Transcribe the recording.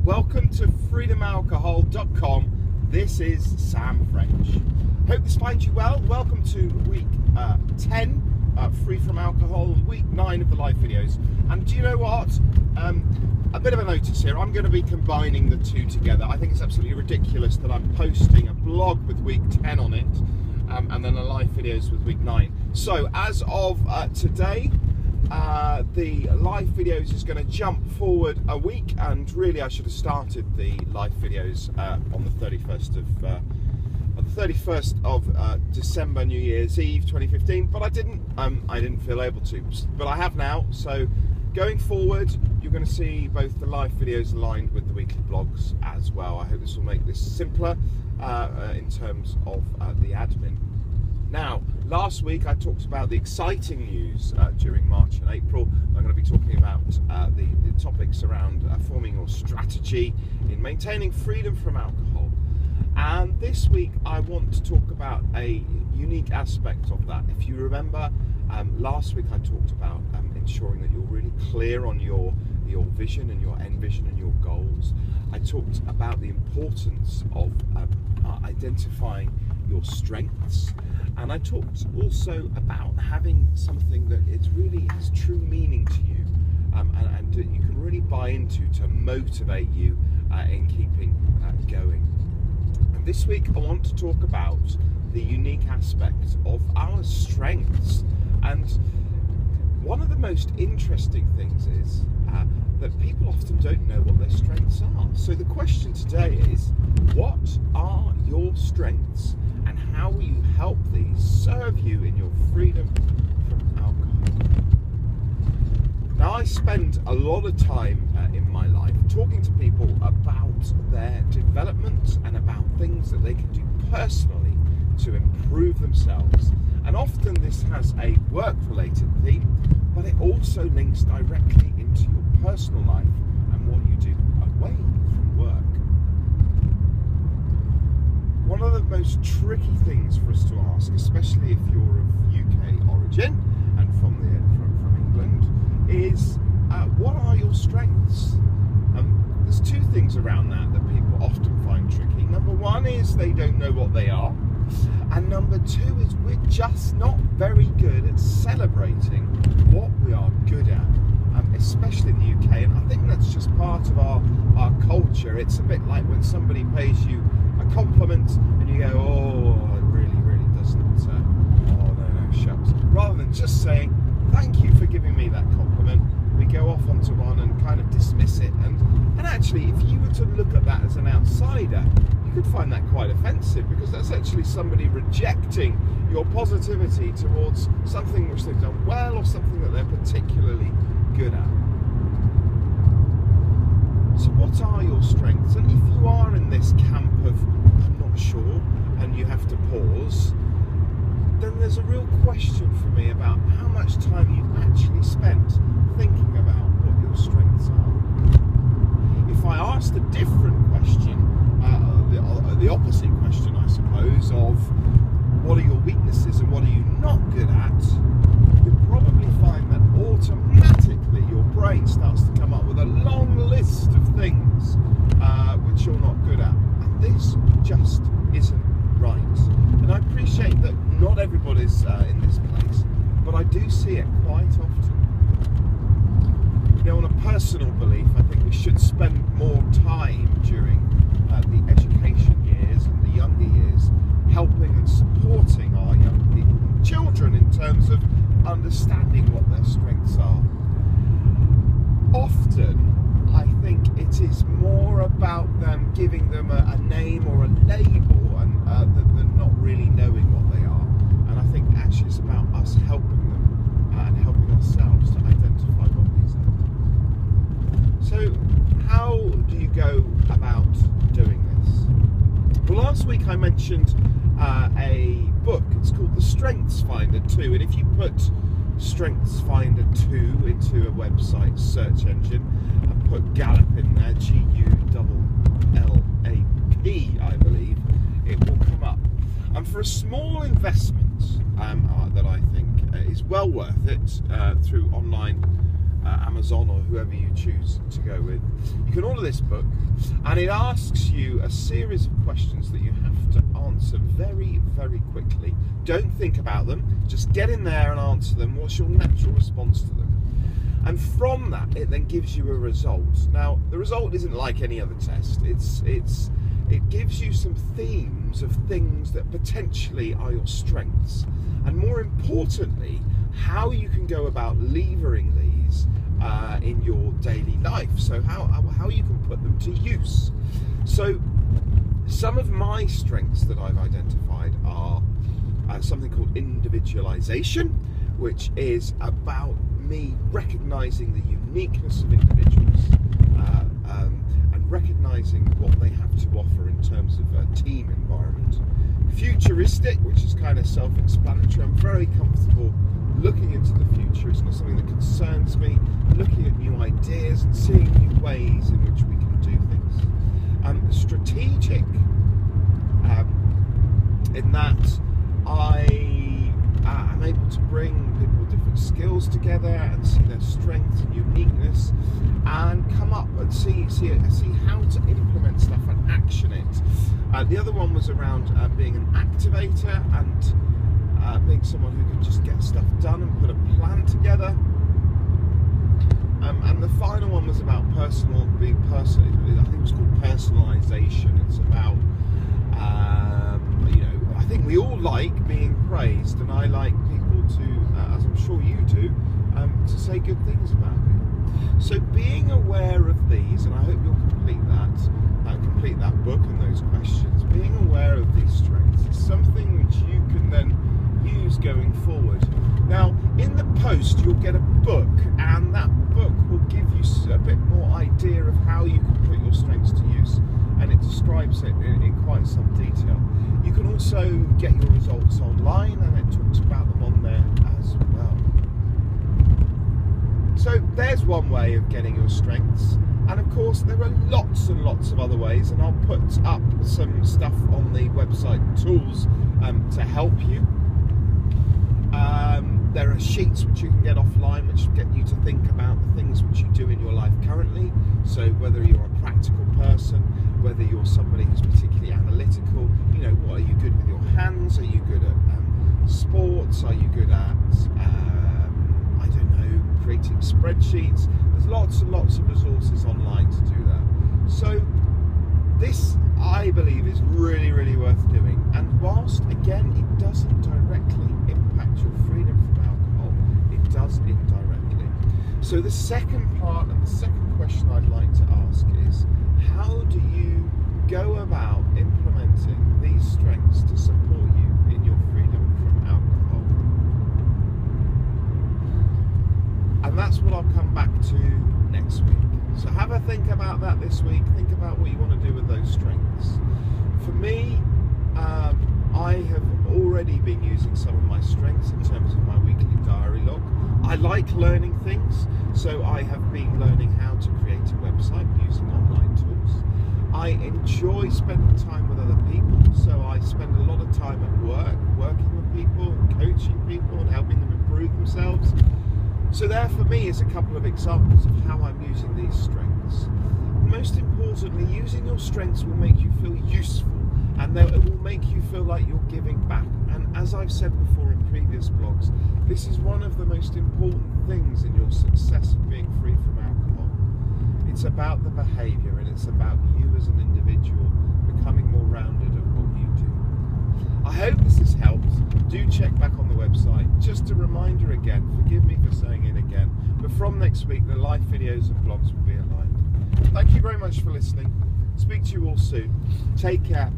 Welcome to freedomalcohol.com. This is Sam French. Hope this finds you well. Welcome to week 10, Free From Alcohol, week 9 of the live videos. And do you know what? A bit of a notice here. I'm going to be combining the two together. I think it's absolutely ridiculous that I'm posting a blog with week 10 on it and then a live videos with week 9. So as of today, the live videos is going to jump forward a week, and really I should have started the live videos on the 31st of December, New Year's Eve 2015, but I didn't feel able to, but I have now. So going forward, you're going to see both the live videos aligned with the weekly blogs as well. I hope this will make this simpler in terms of the admin. Now, last week I talked about the exciting news during March and April. I'm going to be talking about the topics around forming your strategy in maintaining freedom from alcohol. And this week I want to talk about a unique aspect of that. If you remember, last week I talked about ensuring that you're really clear on your vision and your end vision and your goals. I talked about the importance of identifying your strengths. And I talked also about having something that it really has true meaning to you and that you can really buy into to motivate you in keeping going. And this week I want to talk about the unique aspect of our strengths. And one of the most interesting things is that people often don't know what their strengths are. So the question today is, what are your strengths? And how will you help these serve you in your freedom from alcohol? Now, I spend a lot of time in my life talking to people about their development and about things that they can do personally to improve themselves. And often this has a work-related theme, but it also links directly into your personal life and what you do away from work. One of the most tricky things for us to ask, especially if you're of UK origin and from England, is what are your strengths? There's two things around that people often find tricky. Number one is they don't know what they are, and number two is we're just not very good at celebrating what we are good at, especially in the UK. And I think that's just part of our culture. It's a bit like when somebody pays you a compliment and you go, oh, it really doesn't, oh no, shucks. Rather than just saying, thank you for giving me that compliment, we go off onto one and kind of dismiss it. And actually, if you were to look at that as an outsider, you could find that quite offensive, because that's actually somebody rejecting your positivity towards something which they've done well or something that they're particularly good at. So what are your strengths? And if you are in this camp of I'm not sure and you have to pause, then there's a real question for me about how much time you've actually spent thinking about what your strengths are. If I asked a different question, the opposite question I suppose, of what are your weaknesses and what are you not good at, you'll probably find that automatically your brain starts to come up with a long list of things which you're not good at. And this just isn't right. And I appreciate that not everybody's in this place, but I do see it quite often. You know, on a personal belief, I think we should spend more time during the education years and the younger years helping and supporting our young people and children in terms of understanding what their strengths are. Often, I think it is more about them giving them a name or a label and than not really knowing what they are. And I think actually it's about us helping them and helping ourselves to identify what these are. So, how do you go about doing this? Well, last week I mentioned a book. It's called The Strengths Finder 2, and if you put Strengths Finder 2 into a website search engine and put Gallup in there, G-U-L-L-A-P, I believe, it will come up. And for a small investment that I think is well worth it through online Amazon or whoever you choose to go with, You can order this book, and it asks you a series of questions that you have to answer very, very quickly. Don't think about them, just get in there and answer them. What's your natural response to them? And from that, it then gives you a result. Now, the result isn't like any other test. It gives you some themes of things that potentially are your strengths, and more importantly, how you can go about levering these in your daily life. So how you can put them to use. So some of my strengths that I've identified are something called individualization, which is about me recognizing the uniqueness of individuals and recognizing what they have to offer in terms of a team environment. Futuristic, which is kind of self-explanatory. I'm very comfortable looking into the future. It's not something that concerns me. Looking at new ideas and seeing new ways in which we can do things. Strategic, in that I am able to bring people with different skills together and see their strengths and uniqueness, and come up and see how to implement stuff and action it. The other one was around being an activator and being someone who can just get stuff done and put a plan together. And the final one was about being personal. I think it was called personalization. It's about, I think we all like being praised, and I like people to, as I'm sure you do, to say good things about me. So being aware of these, and I hope you'll complete that book and those questions, being aware of these strengths is something which you can then use going forward. Now, in the post, you'll get a book, and that book will give you a bit more idea of how you can put your strengths to use, and it describes it in quite some detail. You can also get your results online, and it talks about them on there as well. So there's one way of getting your strengths, and of course there are lots and lots of other ways, and I'll put up some stuff on the website, tools to help you. There are sheets which you can get offline which get you to think about the things which you do in your life currently. So whether you're a practical person, whether you're somebody who's particularly analytical, what are you good with your hands? Are you good at sports? Are you good at, creating spreadsheets? There's lots and lots of resources online to do that. So this, I believe, is really, really worth doing. And whilst, again, it doesn't directly impact your freedom from alcohol, it does indirectly. So the second part and the second question I'd like to ask is, how do you go about implementing these strengths to support you in your freedom from alcohol? And that's what I'll come back to next week. So have a think about that this week. Think about what you want to do with those strengths. For me, I have already been using some of my strengths in terms of my weekly diary log. I like learning things, so I have been learning how to create a website using online tools. I enjoy spending time with other people, so I spend a lot of time at work, working with people, and coaching people and helping them improve themselves. So there for me is a couple of examples of how I'm using these strengths. Most importantly, using your strengths will make you feel useful, and it will make you feel like you're giving back. And as I've said before in previous blogs, this is one of the most important things in your success of being free from alcohol. It's about the behaviour, and it's about you as an individual becoming more rounded at what you do. I hope this has helped. Do check back on the website. Just a reminder again, forgive me for saying it again, but from next week the live videos and blogs will be aligned. Thank you very much for listening. Speak to you all soon. Take care.